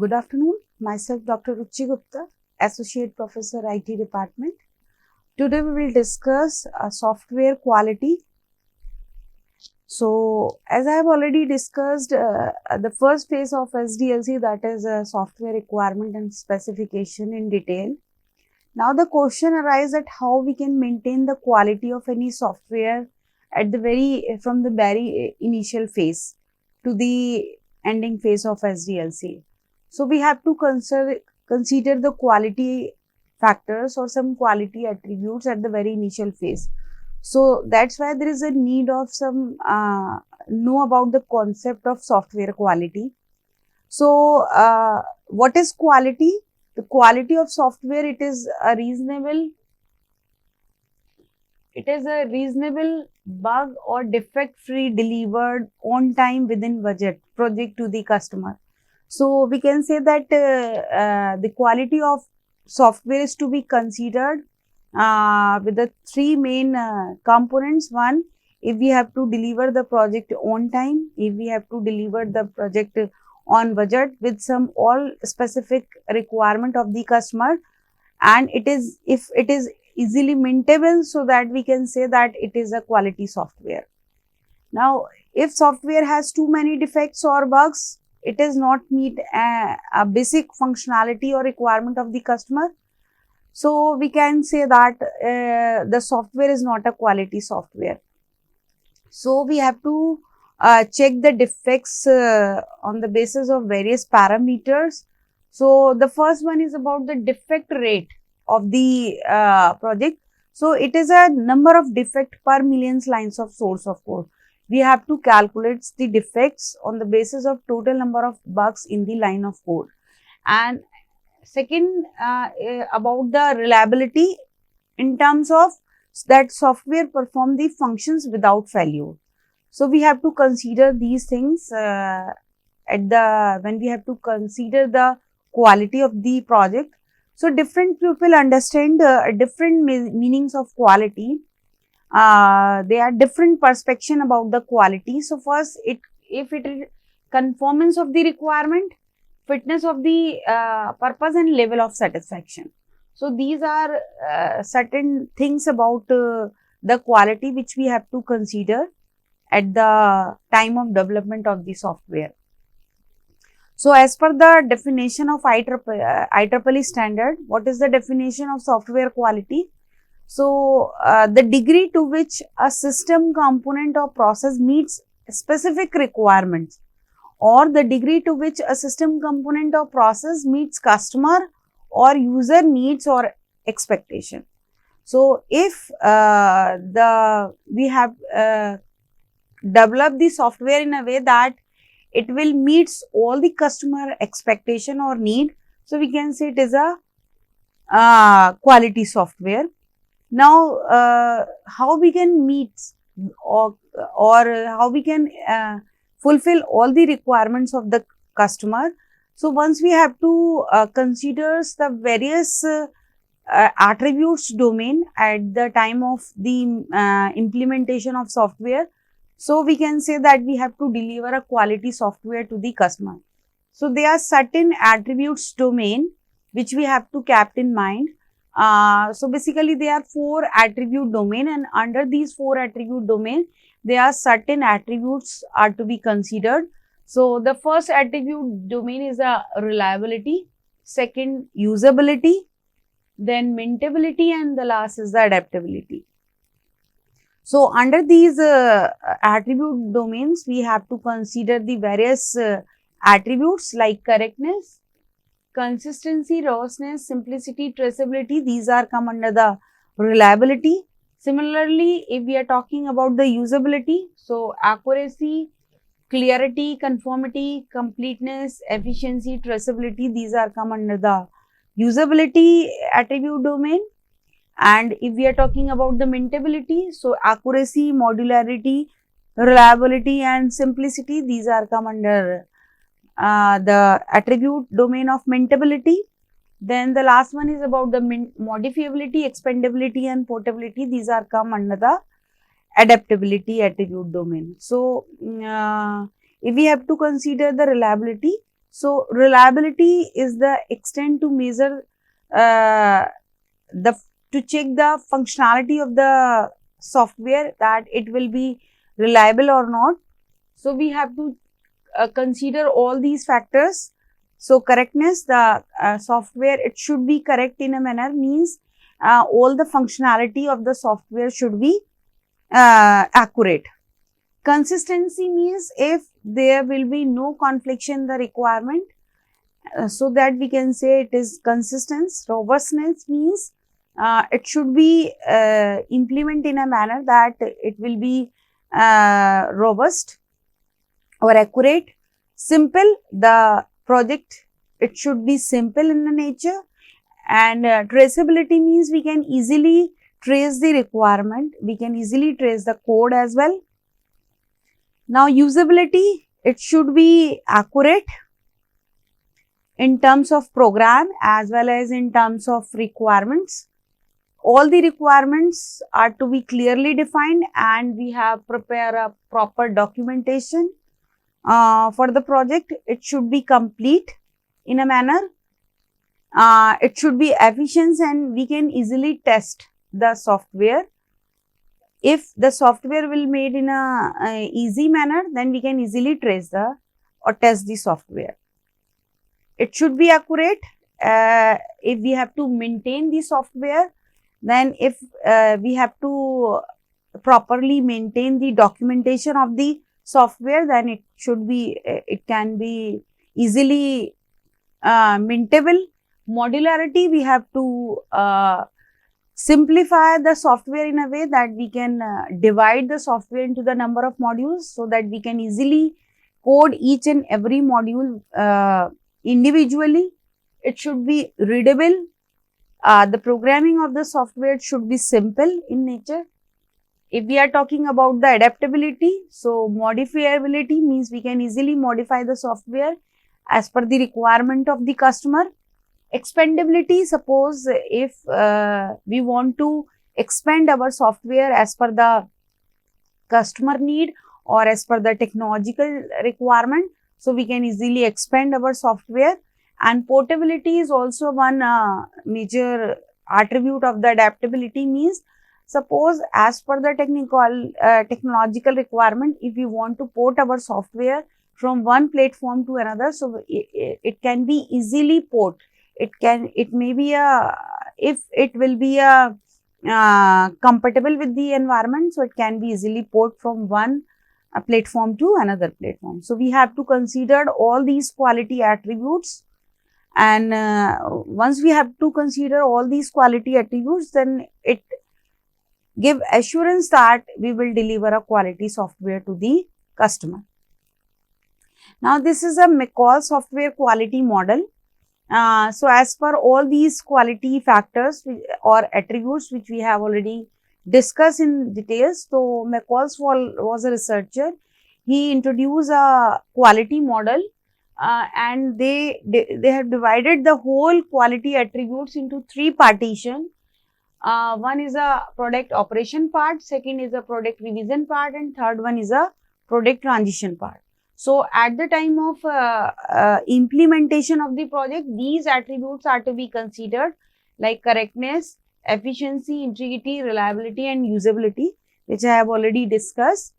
Good afternoon. Myself, Dr. Ruchi Gupta, Associate Professor, IT Department. Today we will discuss software quality. So, as I have already discussed, the first phase of SDLC, that is software requirement and specification in detail. Now, the question arises that how we can maintain the quality of any software at from the very initial phase to the ending phase of SDLC. So, we have to consider the quality factors or some quality attributes at the very initial phase. So, that's why there is a need of some know about the concept of software quality. So, what is quality? The quality of software, it is a reasonable bug or defect free delivered on time within budget project to the customer. So, we can say that the quality of software is to be considered with the three main components. One, if we have to deliver the project on time, if we have to deliver the project on budget with some all specific requirement of the customer, and if it is easily maintainable, so that we can say that it is a quality software. Now, if software has too many defects or bugs, it is not meet a basic functionality or requirement of the customer. So, we can say that the software is not a quality software. So, we have to check the defects on the basis of various parameters. So, the first one is about the defect rate of the project. So, it is a number of defect per million lines of source of code. We have to calculate the defects on the basis of total number of bugs in the line of code. And second, about the reliability in terms of that software perform the functions without failure. So, we have to consider these things when we have to consider the quality of the project. So, different people understand different meanings of quality. They are different perception about the quality. So, first, if it is conformance of the requirement, fitness of the purpose and level of satisfaction. So, these are certain things about the quality which we have to consider at the time of development of the software. So, as per the definition of IEEE standard, what is the definition of software quality? So, the degree to which a system component or process meets specific requirements, or the degree to which a system component or process meets customer or user needs or expectation. So, if we have developed the software in a way that it will meets all the customer expectation or need, so we can say it is a quality software. Now, how we can meet or how we can fulfill all the requirements of the customer. So, once we have to consider the various attributes domain at the time of the implementation of software. So, we can say that we have to deliver a quality software to the customer. So, there are certain attributes domain which we have to keep in mind. So, basically there are 4 attribute domain, and under these 4 attribute domain, there are certain attributes are to be considered. So, the first attribute domain is a reliability, second usability, then maintainability, and the last is the adaptability. So, under these attribute domains, we have to consider the various attributes like correctness, consistency, robustness, simplicity, traceability. These are come under the reliability. Similarly, if we are talking about the usability, so accuracy, clarity, conformity, completeness, efficiency, traceability, these are come under the usability attribute domain. And if we are talking about the maintainability, so accuracy, modularity, reliability and simplicity, these are come under the attribute domain of maintainability. Then the last one is about the modifiability, expandability and portability. These are come under the adaptability attribute domain. So, if we have to consider the reliability, So reliability is the extent to measure the to check the functionality of the software, that it will be reliable or not. So we have to consider all these factors. So correctness, the software, it should be correct in a manner, means all the functionality of the software should be accurate. Consistency means if there will be no conflict in the requirement, so that we can say it is consistent. Robustness means it should be implemented in a manner that it will be robust or accurate. Simple, the project, it should be simple in the nature. And traceability means we can easily trace the requirement, we can easily trace the code as well. Now usability, it should be accurate in terms of program as well as in terms of requirements. All the requirements are to be clearly defined, and we have prepared a proper documentation for the project. It should be complete in a manner. It should be efficient, and we can easily test the software. If the software will made in a easy manner, then we can easily trace the or test the software. It should be accurate. If we have to maintain the software, then if we have to properly maintain the documentation of the software, then it should be, it can be easily mintable. Modularity, we have to simplify the software in a way that we can divide the software into the number of modules, so that we can easily code each and every module individually. It should be readable. The programming of the software should be simple in nature. If we are talking about the adaptability, so modifiability means we can easily modify the software as per the requirement of the customer. Expandability, suppose if we want to expand our software as per the customer need or as per the technological requirement, so we can easily expand our software. And portability is also one major attribute of the adaptability, means suppose as per the technological requirement, if we want to port our software from one platform to another, so it can be easily port. It may be a, if it will be a compatible with the environment, so it can be easily port from one platform to another platform. So we have to consider all these quality attributes, and once we have to consider all these quality attributes, then it give assurance that we will deliver a quality software to the customer. Now this is a McCall software quality model. So as per all these quality factors or attributes which we have already discussed in details, so McCall was a researcher. He introduced a quality model, and they have divided the whole quality attributes into three partitions. One is a product operation part, second is a product revision part, and third one is a product transition part. So at the time of implementation of the project, these attributes are to be considered, like correctness, efficiency, integrity, reliability, and usability, which I have already discussed.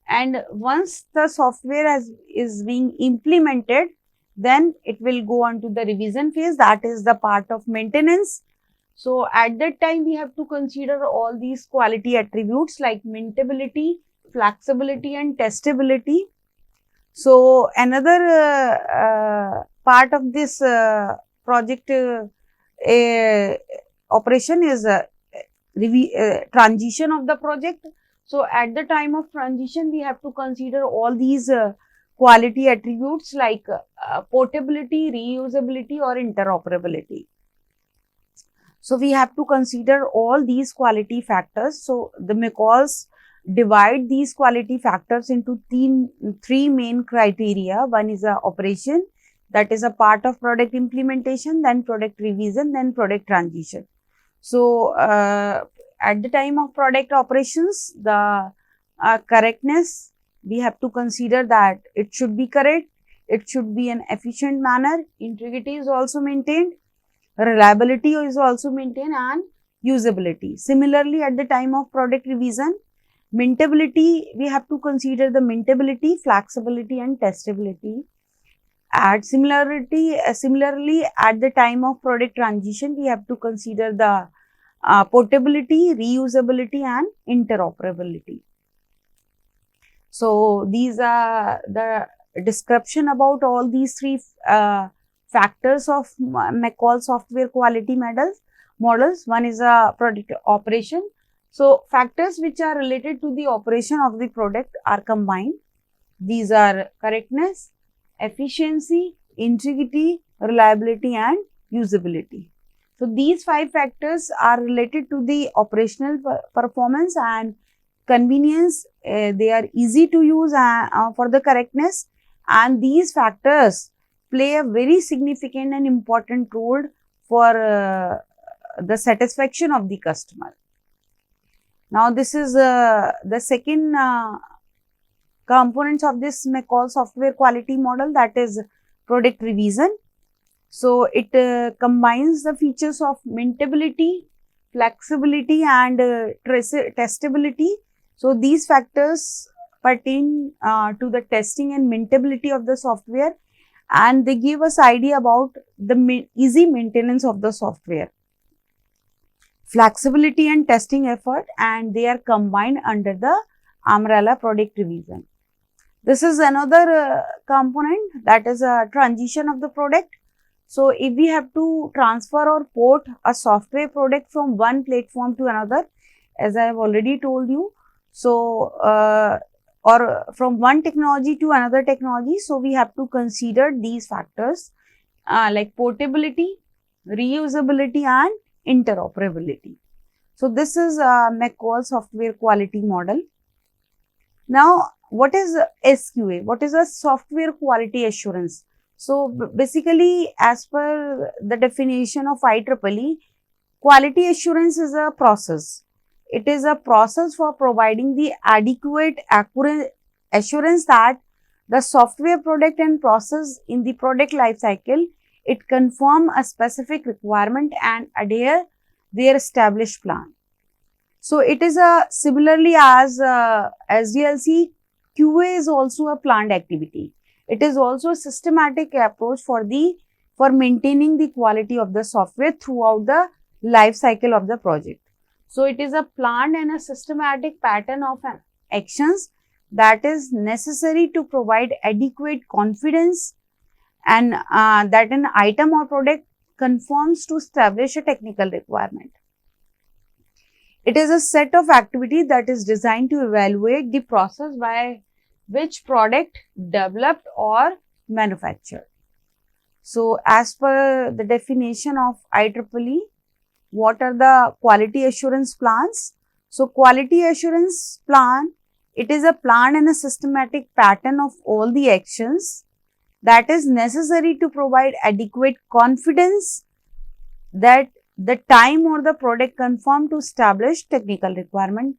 And once the software is being implemented, then it will go on to the revision phase, that is the part of maintenance. So at that time, we have to consider all these quality attributes like mintability, flexibility, and testability. So another part of this project operation is transition of the project. So at the time of transition, we have to consider all these quality attributes like portability, reusability, or interoperability. So we have to consider all these quality factors. So the McCalls divide these quality factors into three main criteria. One is a operation, that is a part of product implementation, then product revision, then product transition. So at the time of product operations, the correctness, we have to consider that it should be correct. it should be an efficient manner, integrity is also maintained, reliability is also maintained, and usability. Similarly, at the time of product revision, mintability, we have to consider the mintability, flexibility and testability. Similarly, at the time of product transition, we have to consider the portability, reusability and interoperability. So, these are the description about all these three factors of McCall software quality models. One is a product operation. So, factors which are related to the operation of the product are combined. These are correctness, efficiency, integrity, reliability and usability. So, these 5 factors are related to the operational performance and convenience. They are easy to use for the correctness, and these factors play a very significant and important role for the satisfaction of the customer. Now, this is the second components of this McCall software quality model, that is product revision. So, it combines the features of mintability, flexibility and testability. So, these factors pertain to the testing and mintability of the software, and they give us idea about the easy maintenance of the software, flexibility and testing effort, and they are combined under the umbrella product revision. This is another component, that is a transition of the product. So, if we have to transfer or port a software product from one platform to another, as I have already told you, so or from one technology to another technology, so we have to consider these factors like portability, reusability and interoperability. So, this is McCall software quality model. Now, what is SQA? What is a software quality assurance? So, basically, as per the definition of IEEE, quality assurance is a process. It is a process for providing the adequate, accurate assurance that the software product and process in the product life cycle, it conform a specific requirement and adhere their established plan. So, it is a similarly as SDLC, QA is also a planned activity. It is also a systematic approach for maintaining the quality of the software throughout the life cycle of the project. So, it is a planned and a systematic pattern of actions that is necessary to provide adequate confidence and that an item or product conforms to establish a technical requirement. It is a set of activities that is designed to evaluate the process by which product developed or manufactured. So, as per the definition of IEEE, what are the quality assurance plans? So, quality assurance plan, it is a plan and a systematic pattern of all the actions that is necessary to provide adequate confidence that the time or the product conform to established technical requirement.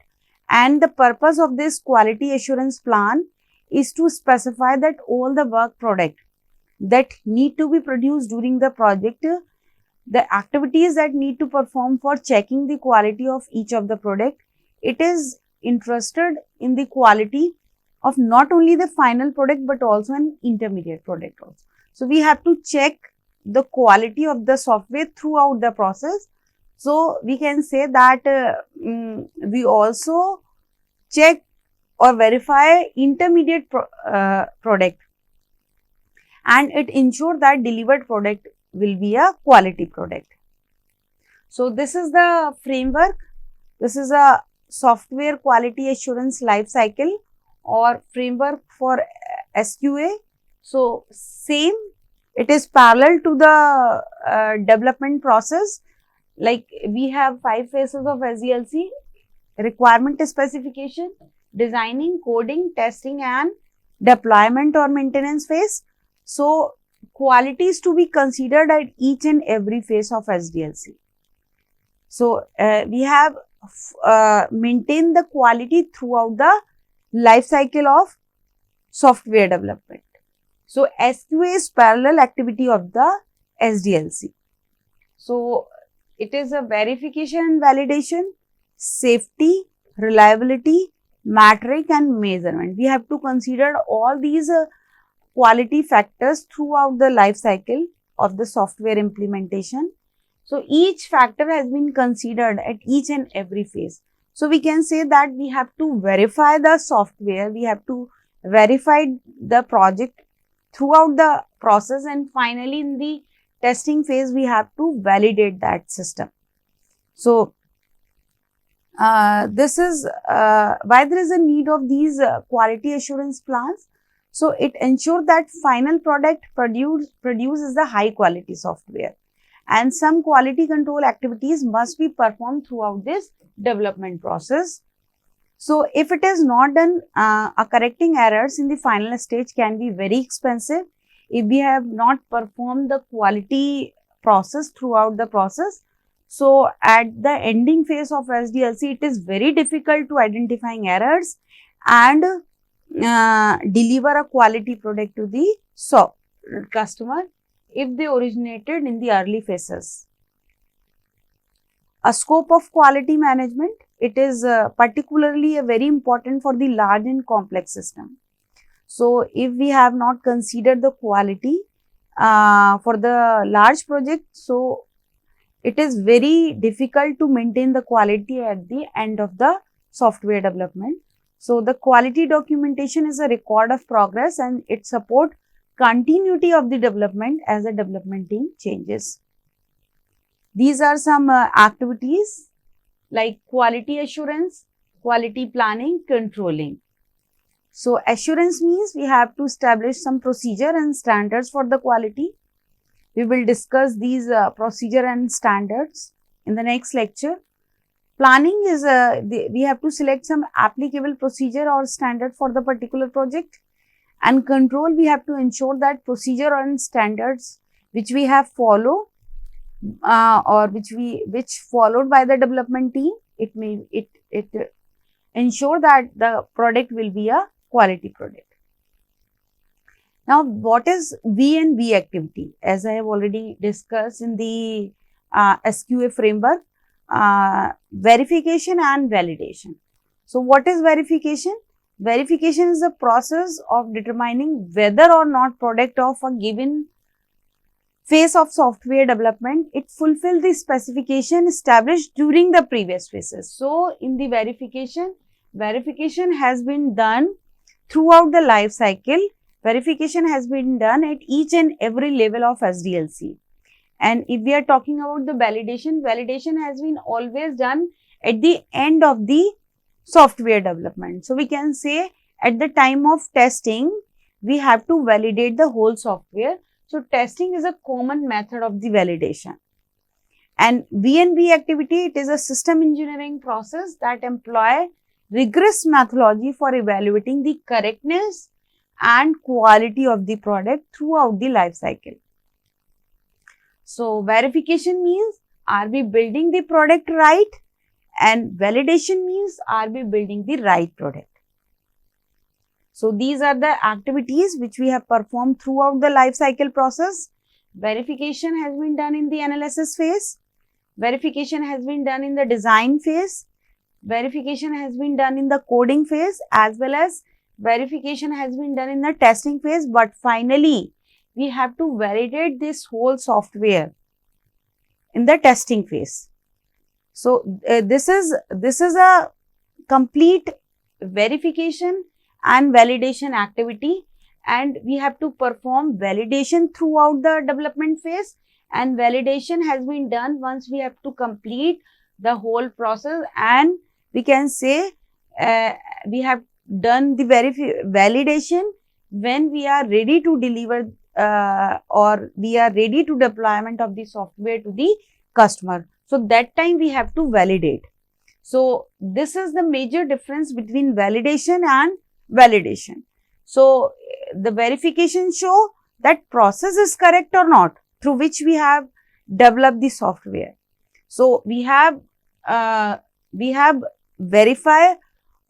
And the purpose of this quality assurance plan is to specify that all the work product that need to be produced during the project, the activities that need to perform for checking the quality of each of the product, it is interested in the quality of not only the final product but also an intermediate product also. So, we have to check the quality of the software throughout the process. So, we can say that we also check or verify intermediate product, and it ensures that delivered product will be a quality product. So, this is the framework. This is a software quality assurance life cycle or framework for SQA. So, same, it is parallel to the development process. Like we have 5 phases of SDLC: requirement specification, designing, coding, testing and deployment or maintenance phase. So, quality is to be considered at each and every phase of SDLC. So, we have maintained the quality throughout the life cycle of software development. So SQA is parallel activity of the SDLC. So it is a verification and validation, safety, reliability, metric and measurement. We have to consider all these quality factors throughout the life cycle of the software implementation. So each factor has been considered at each and every phase. So we can say that we have to verify the software, we have to verify the project throughout the process, and finally in the testing phase we have to validate that system. So this is why there is a need of these quality assurance plans. So it ensures that final product produces the high quality software, and some quality control activities must be performed throughout this development process. So if it is not done, correcting errors in the final stage can be very expensive if we have not performed the quality process throughout the process. So at the ending phase of SDLC, it is very difficult to identifying errors and deliver a quality product to the customer if they originated in the early phases. A scope of quality management, it is particularly very important for the large and complex system. So if we have not considered the quality for the large project, so it is very difficult to maintain the quality at the end of the software development. So the quality documentation is a record of progress, and it supports continuity of the development as the development team changes. These are some activities like quality assurance, quality planning, controlling. So assurance means we have to establish some procedure and standards for the quality. We will discuss these procedure and standards in the next lecture. Planning is we have to select some applicable procedure or standard for the particular project, and control, we have to ensure that procedure and standards which we have follow or which followed by the development team, it ensure that the product will be a quality product. Now, what is V&V activity? As I have already discussed in the SQA framework, verification and validation. So, what is verification? Verification is the process of determining whether or not product of a given phase of software development, it fulfills the specification established during the previous phases. So, in the verification has been done throughout the life cycle. Verification has been done at each and every level of SDLC. And if we are talking about the validation, validation has been always done at the end of the software development. So, we can say at the time of testing, we have to validate the whole software. So, testing is a common method of the validation. And V&V activity, it is a system engineering process that employ rigorous methodology for evaluating the correctness and quality of the product throughout the life cycle. So, verification means, are we building the product right? And validation means, are we building the right product? So, these are the activities which we have performed throughout the life cycle process. Verification has been done in the analysis phase. Verification has been done in the design phase. Verification has been done in the coding phase, as well as verification has been done in the testing phase. But finally, we have to validate this whole software in the testing phase. So, this is a complete verification and validation activity, and we have to perform validation throughout the development phase, and validation has been done once we have to complete the whole process, and we can say we have done the validation when we are ready to deliver or we are ready to deployment of the software to the customer. So, that time we have to validate. So, this is the major difference between validation and validation. So, the verification show that process is correct or not through which we have developed the software. So, we have verify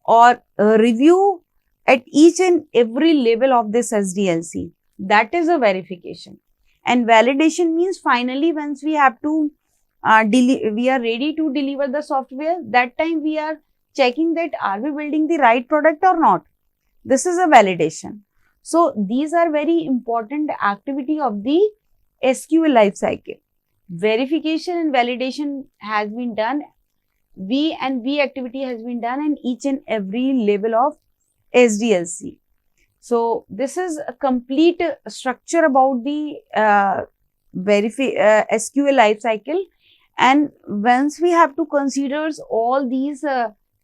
or review at each and every level of this SDLC. That is a verification. And validation means finally once we have to we are ready to deliver the software, that time we are checking that are we building the right product or not. This is a validation. So these are very important activity of the SQL life cycle. Verification and validation has been done. V and V activity has been done in each and every level of SDLC. So this is a complete structure about the SQL life cycle. And once we have to consider all these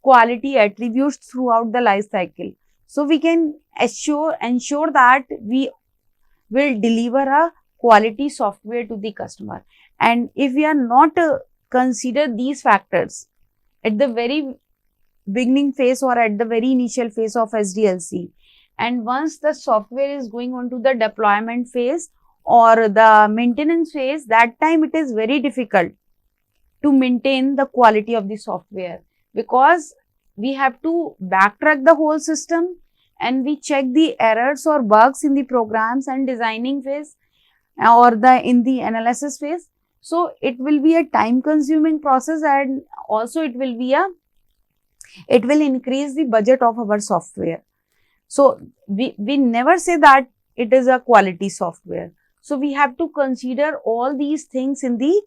quality attributes throughout the life cycle, so we can ensure that we will deliver a quality software to the customer. And if we are not consider these factors at the very beginning phase or at the very initial phase of SDLC, and once the software is going on to the deployment phase or the maintenance phase, that time it is very difficult to maintain the quality of the software, because we have to backtrack the whole system and we check the errors or bugs in the programs and designing phase or in the analysis phase. So it will be a time consuming process, and also it will increase the budget of our software. So we never say that it is a quality software. So we have to consider all these things in the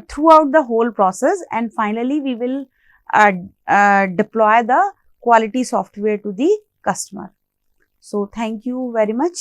throughout the whole process, and finally we will deploy the quality software to the customer. So thank you very much.